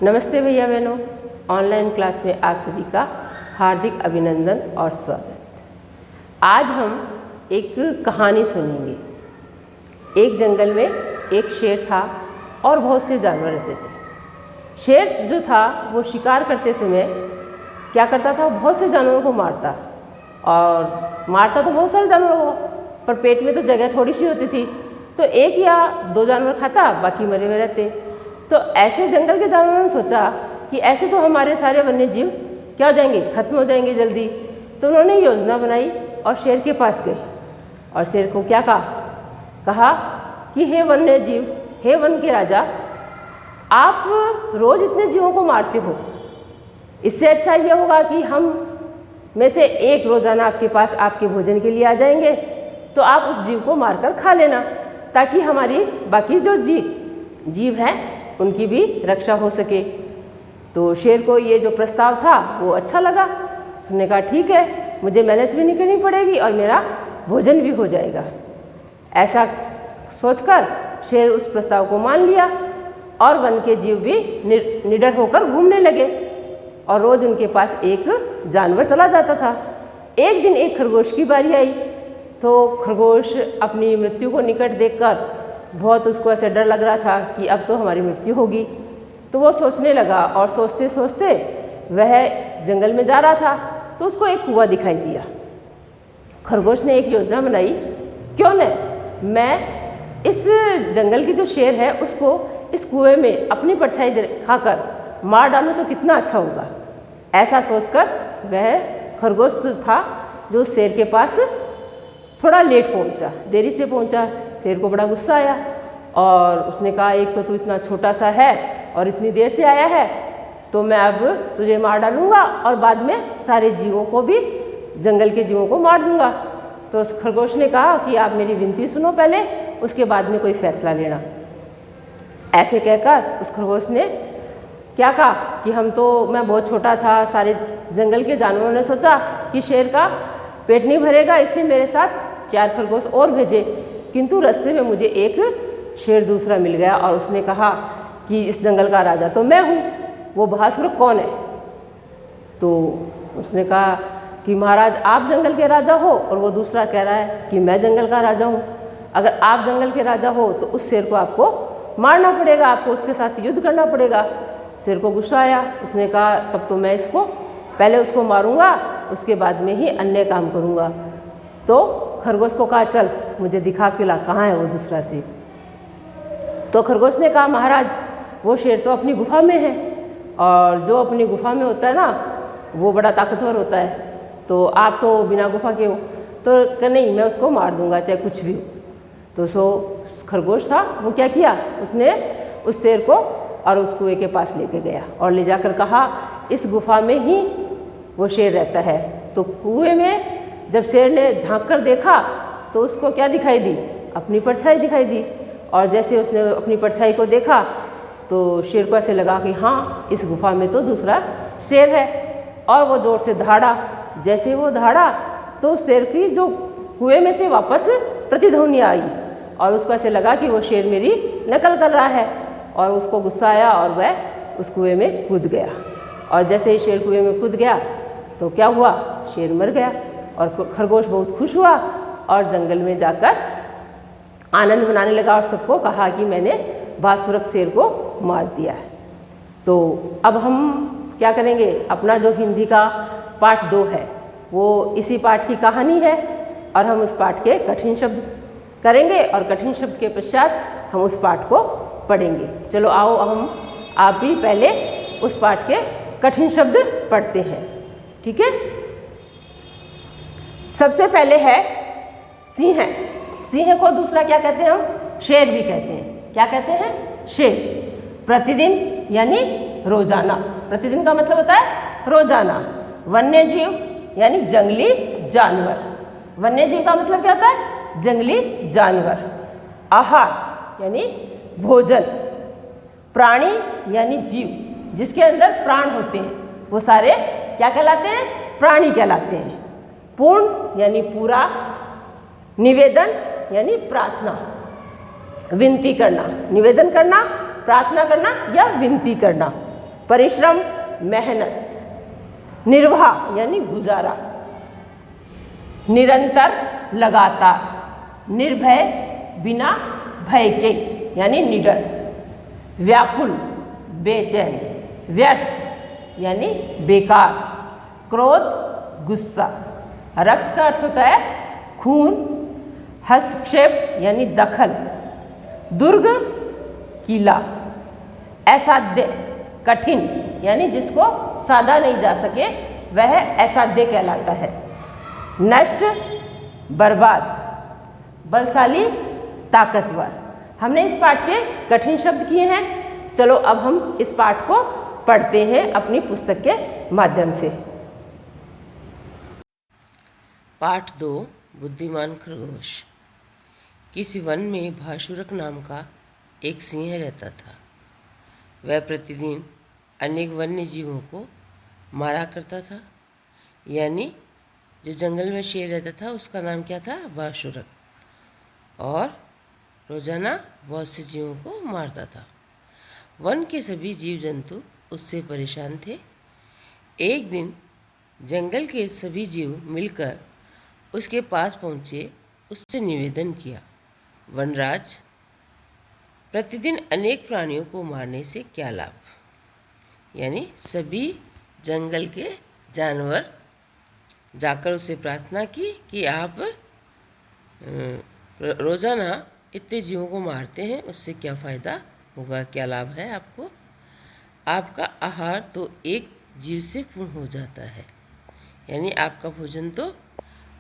नमस्ते भैया बहनों, ऑनलाइन क्लास में आप सभी का हार्दिक अभिनंदन और स्वागत। आज हम एक कहानी सुनेंगे। एक जंगल में एक शेर था और बहुत से जानवर रहते थे। शेर जो था वो शिकार करते समय क्या करता था, बहुत से जानवरों को मारता और मारता तो बहुत सारे जानवरों को, पर पेट में तो जगह थोड़ी सी होती थी, तो एक या दो जानवर खाता, बाकी मरे हुए रहते। तो ऐसे जंगल के जानवरों ने सोचा कि ऐसे तो हमारे सारे वन्य जीव क्या हो जाएंगे, खत्म हो जाएंगे जल्दी। तो उन्होंने योजना बनाई और शेर के पास गए और शेर को क्या कहा कि हे वन्य जीव, हे वन के राजा, आप रोज़ इतने जीवों को मारते हो, इससे अच्छा ये होगा कि हम में से एक रोज़ाना आपके पास आपके भोजन के लिए आ जाएंगे, तो आप उस जीव को मारकर खा लेना, ताकि हमारी बाकी जो जीव हैं उनकी भी रक्षा हो सके। तो शेर को ये जो प्रस्ताव था वो अच्छा लगा। उसने कहा ठीक है, मुझे मेहनत भी नहीं करनी पड़ेगी और मेरा भोजन भी हो जाएगा। ऐसा सोचकर शेर उस प्रस्ताव को मान लिया और वन के जीव भी निडर होकर घूमने लगे और रोज़ उनके पास एक जानवर चला जाता था। एक दिन एक खरगोश की बारी आई, तो खरगोश अपनी मृत्यु को निकट देखकर बहुत उसको ऐसे डर लग रहा था कि अब तो हमारी मृत्यु होगी। तो वो सोचने लगा और सोचते सोचते वह जंगल में जा रहा था, तो उसको एक कुआं दिखाई दिया। खरगोश ने एक योजना बनाई, क्यों न मैं इस जंगल की जो शेर है उसको इस कुएं में अपनी परछाई दिखाकर मार डालूं तो कितना अच्छा होगा। ऐसा सोचकर वह खरगोश था जो शेर के पास थोड़ा लेट पहुंचा, देरी से पहुंचा। शेर को बड़ा गुस्सा आया और उसने कहा, एक तो तू इतना छोटा सा है और इतनी देर से आया है, तो मैं अब तुझे मार डालूंगा और बाद में सारे जीवों को भी, जंगल के जीवों को मार दूंगा। तो उस खरगोश ने कहा कि आप मेरी विनती सुनो पहले, उसके बाद में कोई फैसला लेना। ऐसे कहकर उस खरगोश ने क्या कहा कि मैं बहुत छोटा था, सारे जंगल के जानवरों ने सोचा कि शेर का पेट नहीं भरेगा, इसलिए मेरे साथ 4 खरगोश और भेजे, किंतु रास्ते में मुझे एक शेर दूसरा मिल गया और उसने कहा कि इस जंगल का राजा तो मैं हूँ, वो बहासुर कौन है? तो उसने कहा कि महाराज आप जंगल के राजा हो और वो दूसरा कह रहा है कि मैं जंगल का राजा हूँ। अगर आप जंगल के राजा हो तो उस शेर को आपको मारना पड़ेगा, आपको उसके साथ युद्ध करना पड़ेगा। शेर को गुस्सा आया, उसने कहा तब तो मैं इसको पहले उसको मारूंगा, उसके बाद में ही अन्य काम करूंगा। तो खरगोश को कहा चल मुझे दिखा के ला, कहाँ है वो दूसरा शेर। तो खरगोश ने कहा महाराज वो शेर तो अपनी गुफा में है, और जो अपनी गुफा में होता है ना वो बड़ा ताकतवर होता है, तो आप तो बिना गुफा के हो। तो नहीं, मैं उसको मार दूंगा चाहे कुछ भी हो। तो खरगोश था वो क्या किया, उसने उस शेर को और उस कुएं के पास लेके गया और ले जाकर कहा इस गुफा में ही वो शेर रहता है। तो कुएं में जब शेर ने झांक कर देखा तो उसको क्या दिखाई दी, अपनी परछाई दिखाई दी। और जैसे उसने अपनी परछाई को देखा तो शेर को ऐसे लगा कि हाँ इस गुफा में तो दूसरा शेर है, और वो ज़ोर से दहाड़ा। जैसे वो दहाड़ा तो शेर की जो कुएं में से वापस प्रतिध्वनि आई और उसको ऐसे लगा कि वो शेर मेरी नकल कर रहा है, और उसको गुस्सा आया और वह उस कुएं में कूद गया। और जैसे ही शेर कुएं में कूद गया तो क्या हुआ, शेर मर गया। और खरगोश बहुत खुश हुआ और जंगल में जाकर आनंद मनाने लगा और सबको कहा कि मैंने बहासुर शेर को मार दिया है। तो अब हम क्या करेंगे, अपना जो हिंदी का पाठ 2 है वो इसी पाठ की कहानी है, और हम उस पाठ के कठिन शब्द करेंगे और कठिन शब्द के पश्चात हम उस पाठ को पढ़ेंगे। चलो आओ आप भी पहले उस पाठ के कठिन शब्द पढ़ते हैं, ठीक है। सबसे पहले है सिंह। सिंह को दूसरा क्या कहते हैं, हम शेर भी कहते हैं। क्या कहते हैं, शेर। प्रतिदिन यानी रोजाना, प्रतिदिन का मतलब होता है रोजाना। वन्य जीव यानी जंगली जानवर, वन्य जीव का मतलब क्या होता है, जंगली जानवर। आहार यानी भोजन। प्राणी यानी जीव, जिसके अंदर प्राण होते हैं वो सारे क्या कहलाते हैं, प्राणी कहलाते हैं। पूर्ण यानी पूरा। निवेदन यानी प्रार्थना, विनती करना, निवेदन करना, प्रार्थना करना या विनती करना। परिश्रम, मेहनत। निर्वाह यानी गुजारा। निरंतर, लगातार। निर्भय, बिना भय के यानी निडर। व्याकुल, बेचैन। व्यर्थ यानी बेकार। क्रोध, गुस्सा। रक्त का अर्थ होता है खून। हस्तक्षेप यानी दखल। दुर्ग, किला। असाध्य, कठिन यानी जिसको साधा नहीं जा सके वह असाध्य कहलाता है। नष्ट, बर्बाद। बलशाली, ताकतवर। हमने इस पाठ के कठिन शब्द किए हैं। चलो अब हम इस पाठ को पढ़ते हैं अपनी पुस्तक के माध्यम से। पाठ 2, बुद्धिमान खरगोश। किसी वन में भाशुरक नाम का एक सिंह रहता था। वह प्रतिदिन अनेक वन्य जीवों को मारा करता था। यानी जो जंगल में शेर रहता था उसका नाम क्या था? भाशुरक। और रोजाना बहुत से जीवों को मारता था। वन के सभी जीव जंतु उससे परेशान थे। एक दिन जंगल के सभी जीव मिलकर उसके पास पहुँचे। उससे निवेदन किया, वनराज, प्रतिदिन अनेक प्राणियों को मारने से क्या लाभ? यानी सभी जंगल के जानवर जाकर उससे प्रार्थना की कि आप रोज़ाना इतने जीवों को मारते हैं, उससे क्या फ़ायदा होगा, क्या लाभ है आपको? आपका आहार तो एक जीव से पूर्ण हो जाता है। यानी आपका भोजन तो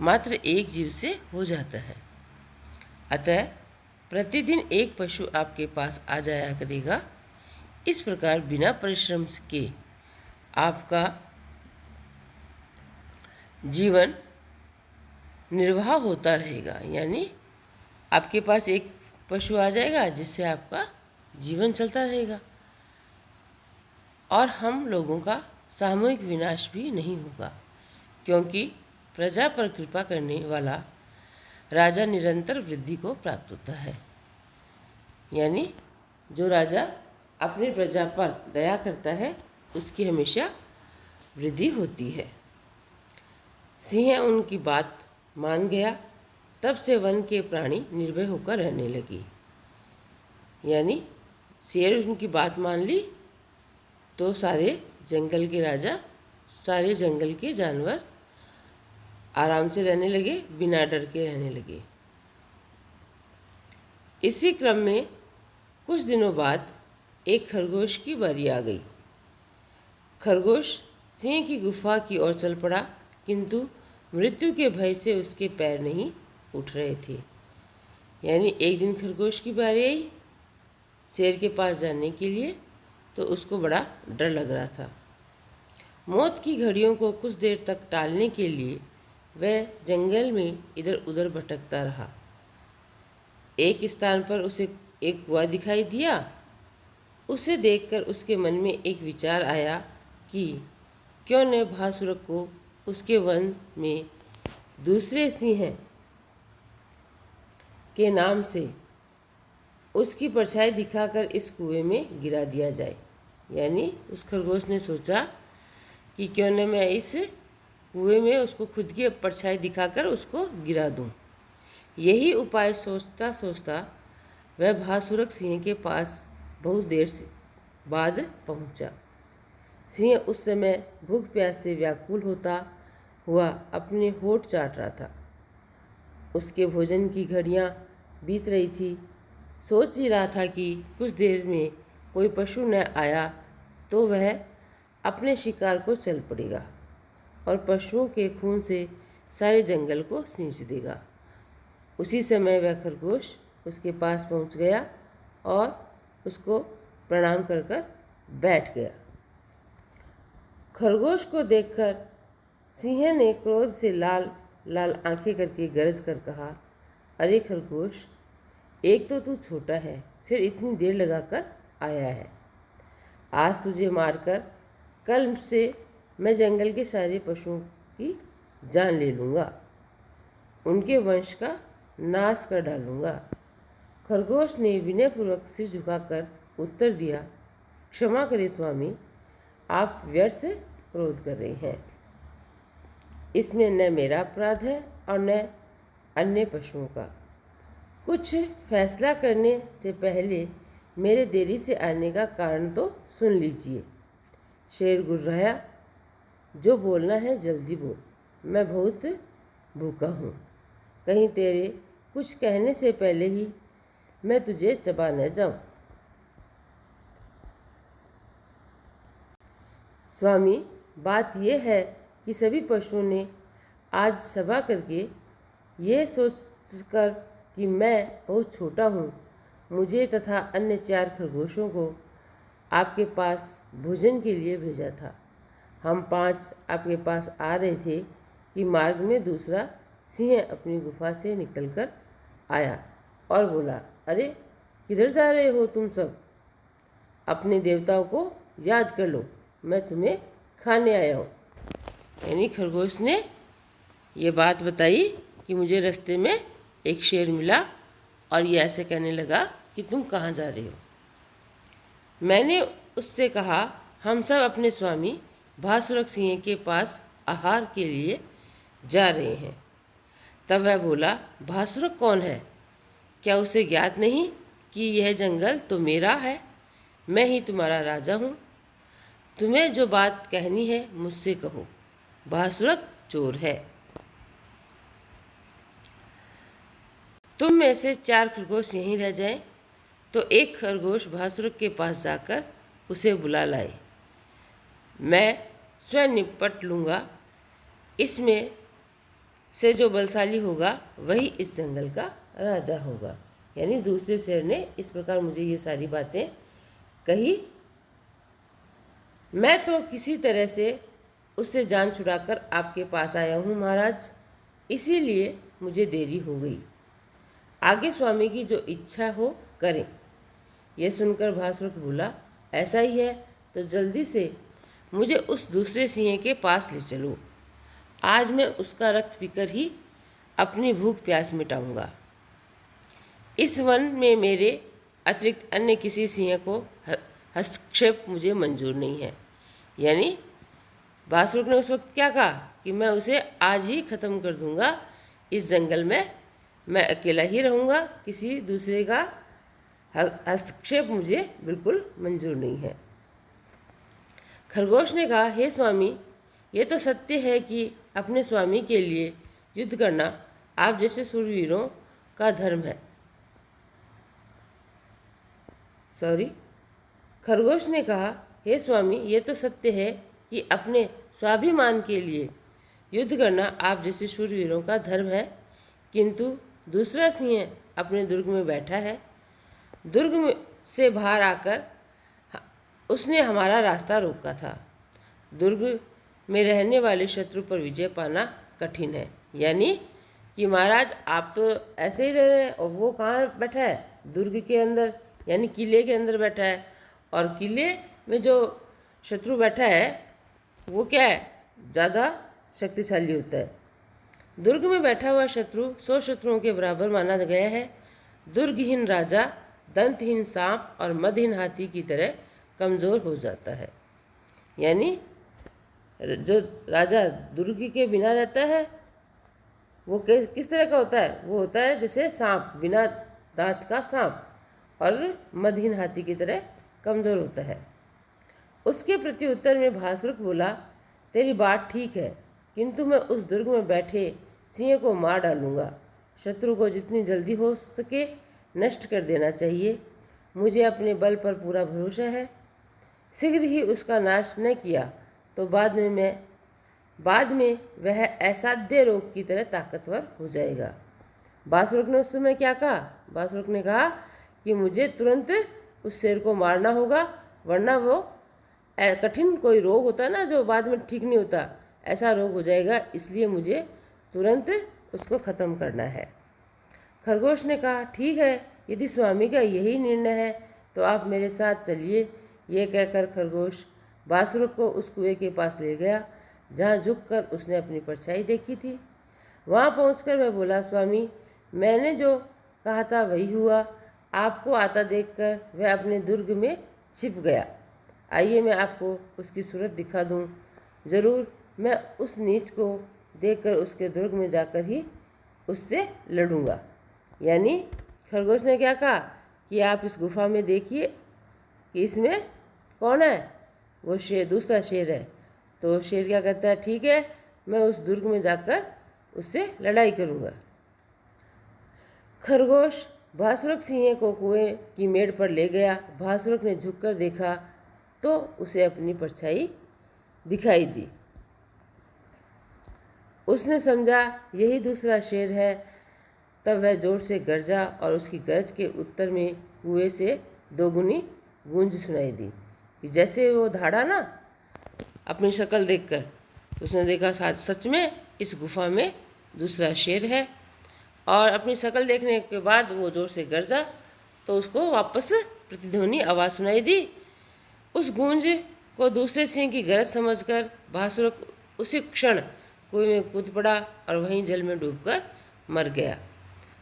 मात्र एक जीव से हो जाता है। अतः प्रतिदिन एक पशु आपके पास आ जाया करेगा। इस प्रकार बिना परिश्रम के आपका जीवन निर्वाह होता रहेगा। यानी आपके पास एक पशु आ जाएगा जिससे आपका जीवन चलता रहेगा और हम लोगों का सामूहिक विनाश भी नहीं होगा, क्योंकि प्रजा पर कृपा करने वाला राजा निरंतर वृद्धि को प्राप्त होता है। यानी जो राजा अपनी प्रजा पर दया करता है उसकी हमेशा वृद्धि होती है। सिंह उनकी बात मान गया। तब से वन के प्राणी निर्भय होकर रहने लगे। यानी शेर उनकी बात मान ली तो सारे जंगल के राजा, सारे जंगल के जानवर आराम से रहने लगे, बिना डर के रहने लगे। इसी क्रम में कुछ दिनों बाद एक खरगोश की बारी आ गई। खरगोश सिंह की गुफा की ओर चल पड़ा, किंतु मृत्यु के भय से उसके पैर नहीं उठ रहे थे। यानी एक दिन खरगोश की बारी आई शेर के पास जाने के लिए, तो उसको बड़ा डर लग रहा था। मौत की घड़ियों को कुछ देर तक टालने के लिए वह जंगल में इधर उधर भटकता रहा। एक स्थान पर उसे एक कुआं दिखाई दिया। उसे देखकर उसके मन में एक विचार आया कि क्यों न भासुरक को उसके वन में दूसरे सिंह के नाम से उसकी परछाई दिखाकर इस कुएं में गिरा दिया जाए। यानी उस खरगोश ने सोचा कि क्यों न मैं इस कुएं में उसको खुद की परछाई दिखाकर उसको गिरा दूं। यही उपाय सोचता सोचता वह भासुरक सिंह के पास बहुत देर से बाद पहुंचा। सिंह उस समय भूख प्यास से व्याकुल होता हुआ अपने होठ चाट रहा था। उसके भोजन की घड़ियां बीत रही थी। सोच ही रहा था कि कुछ देर में कोई पशु न आया तो वह अपने शिकार को चल पड़ेगा और पशुओं के खून से सारे जंगल को सींच देगा। उसी समय वह खरगोश उसके पास पहुंच गया और उसको प्रणाम कर कर बैठ गया। खरगोश को देखकर सिंह ने क्रोध से लाल लाल आंखें करके गरज कर कहा, अरे खरगोश, एक तो तू छोटा है, फिर इतनी देर लगाकर आया है। आज तुझे मारकर कल से मैं जंगल के सारे पशुओं की जान ले लूँगा, उनके वंश का नाश कर डालूँगा। खरगोश ने विनयपूर्वक सिर झुकाकर उत्तर दिया, क्षमा करें स्वामी, आप व्यर्थ क्रोध कर रही हैं। इसमें न मेरा अपराध है और न अन्य पशुओं का। कुछ फैसला करने से पहले मेरे देरी से आने का कारण तो सुन लीजिए। शेर गुर्राया, जो बोलना है जल्दी बोल, मैं बहुत भूखा हूँ। कहीं तेरे कुछ कहने से पहले ही मैं तुझे चबा न जाऊँ। स्वामी, बात यह है कि सभी पशुओं ने आज सभा करके ये सोचकर कि मैं बहुत छोटा हूँ, मुझे तथा अन्य 4 खरगोशों को आपके पास भोजन के लिए भेजा था। हम 5 आपके पास आ रहे थे कि मार्ग में दूसरा सिंह अपनी गुफा से निकलकर आया और बोला, अरे किधर जा रहे हो तुम सब? अपने देवताओं को याद कर लो, मैं तुम्हें खाने आया हूँ। यानी खरगोश ने ये बात बताई कि मुझे रास्ते में एक शेर मिला और ये ऐसे कहने लगा कि तुम कहाँ जा रहे हो। मैंने उससे कहा, हम सब अपने स्वामी भासुरक सिंह के पास आहार के लिए जा रहे हैं। तब वह बोला, भासुरक कौन है? क्या उसे ज्ञात नहीं कि यह जंगल तो मेरा है, मैं ही तुम्हारा राजा हूँ। तुम्हें जो बात कहनी है मुझसे कहो। भासुरक चोर है। तुम में से 4 खरगोश यहीं रह जाएं, तो एक खरगोश भासुरक के पास जाकर उसे बुला लाए। मैं स्वयं निपट लूँगा। इसमें से जो बलशाली होगा वही इस जंगल का राजा होगा। यानी दूसरे शेर ने इस प्रकार मुझे ये सारी बातें कही। मैं तो किसी तरह से उससे जान छुड़ाकर आपके पास आया हूँ महाराज, इसीलिए मुझे देरी हो गई। आगे स्वामी की जो इच्छा हो करें। यह सुनकर भासुरक बोला, ऐसा ही है तो जल्दी से मुझे उस दूसरे सिंह के पास ले चलो। आज मैं उसका रक्त पीकर ही अपनी भूख प्यास मिटाऊंगा। इस वन में मेरे अतिरिक्त अन्य किसी सिंह को हस्तक्षेप मुझे मंजूर नहीं है। यानी भासुरक ने उस वक्त क्या कहा कि मैं उसे आज ही ख़त्म कर दूंगा। इस जंगल में मैं अकेला ही रहूँगा, किसी दूसरे का हस्तक्षेप मुझे बिल्कुल मंजूर नहीं है। खरगोश ने कहा, हे स्वामी, ये तो सत्य है कि अपने स्वामी के लिए युद्ध करना आप जैसे शूरवीरों का धर्म है। खरगोश ने कहा, हे स्वामी, ये तो सत्य है कि अपने स्वाभिमान के लिए युद्ध करना आप जैसे शूरवीरों का धर्म है, किंतु दूसरा सिंह अपने दुर्ग में बैठा है। दुर्ग में से बाहर आकर उसने हमारा रास्ता रोका था। दुर्ग में रहने वाले शत्रु पर विजय पाना कठिन है। यानी कि महाराज आप तो ऐसे ही रह रहे हैं और वो कहाँ बैठा है? दुर्ग के अंदर, यानी किले के अंदर बैठा है। और किले में जो शत्रु बैठा है वो क्या है? ज़्यादा शक्तिशाली होता है। दुर्ग में बैठा हुआ शत्रु 100 शत्रुओं के बराबर माना गया है। दुर्गहीन राजा दंतहीन सांप और मदहीन हाथी की तरह कमज़ोर हो जाता है। यानी जो राजा दुर्ग के बिना रहता है वो किस तरह का होता है? वो होता है जैसे सांप, बिना दांत का सांप, और मदहीन हाथी की तरह कमज़ोर होता है। उसके प्रति उत्तर में भासुरक बोला, तेरी बात ठीक है, किंतु मैं उस दुर्ग में बैठे सिंह को मार डालूंगा। शत्रु को जितनी जल्दी हो सके नष्ट कर देना चाहिए। मुझे अपने बल पर पूरा भरोसा है। शीघ्र ही उसका नाश न किया तो बाद में वह असाध्य रोग की तरह ताकतवर हो जाएगा। भासुरक ने उस समय क्या कहा? भासुरक ने कहा कि मुझे तुरंत उस शेर को मारना होगा, वरना वो कठिन कोई रोग होता है ना जो बाद में ठीक नहीं होता, ऐसा रोग हो जाएगा, इसलिए मुझे तुरंत उसको ख़त्म करना है। खरगोश ने कहा, ठीक है, यदि स्वामी का यही निर्णय है तो आप मेरे साथ चलिए। ये कहकर खरगोश भासुरक को उस कुएं के पास ले गया जहाँ झुककर उसने अपनी परछाई देखी थी। वहाँ पहुंचकर वह बोला, स्वामी, मैंने जो कहा था वही हुआ। आपको आता देखकर वह अपने दुर्ग में छिप गया। आइए मैं आपको उसकी सूरत दिखा दूं। ज़रूर मैं उस नीच को देखकर उसके दुर्ग में जाकर ही उससे लड़ूंगा। यानी खरगोश ने क्या कहा कि आप इस गुफा में देखिए कि इसमें कौन है। वो शेर, दूसरा शेर है। तो शेर क्या कहता है, ठीक है, मैं उस दुर्ग में जाकर उससे लड़ाई करूंगा। खरगोश भासुरक सिंह को कुएं की मेड़ पर ले गया। भासुरक ने झुककर देखा तो उसे अपनी परछाई दिखाई दी। उसने समझा यही दूसरा शेर है। तब वह जोर से गरजा और उसकी गरज के उत्तर में कुएं से दोगुनी गूंज सुनाई दी। कि जैसे वो धाड़ा ना अपनी शक्ल देखकर, उसने देखा सच में इस गुफा में दूसरा शेर है। और अपनी शक्ल देखने के बाद वो जोर से गरजा तो उसको वापस प्रतिध्वनि आवाज़ सुनाई दी। उस गूंज को दूसरे सिंह की गरज समझकर भासुरक उसी क्षण कुएं में कूद पड़ा और वहीं जल में डूबकर मर गया।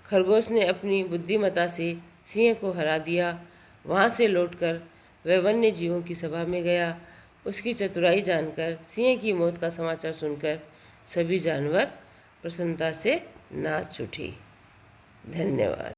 खरगोश ने अपनी बुद्धिमत्ता से सिंह को हरा दिया। वहाँ से लौटकर वह वन्य जीवों की सभा में गया। उसकी चतुराई जानकर सिंह की मौत का समाचार सुनकर सभी जानवर प्रसन्नता से नाच उठे। धन्यवाद।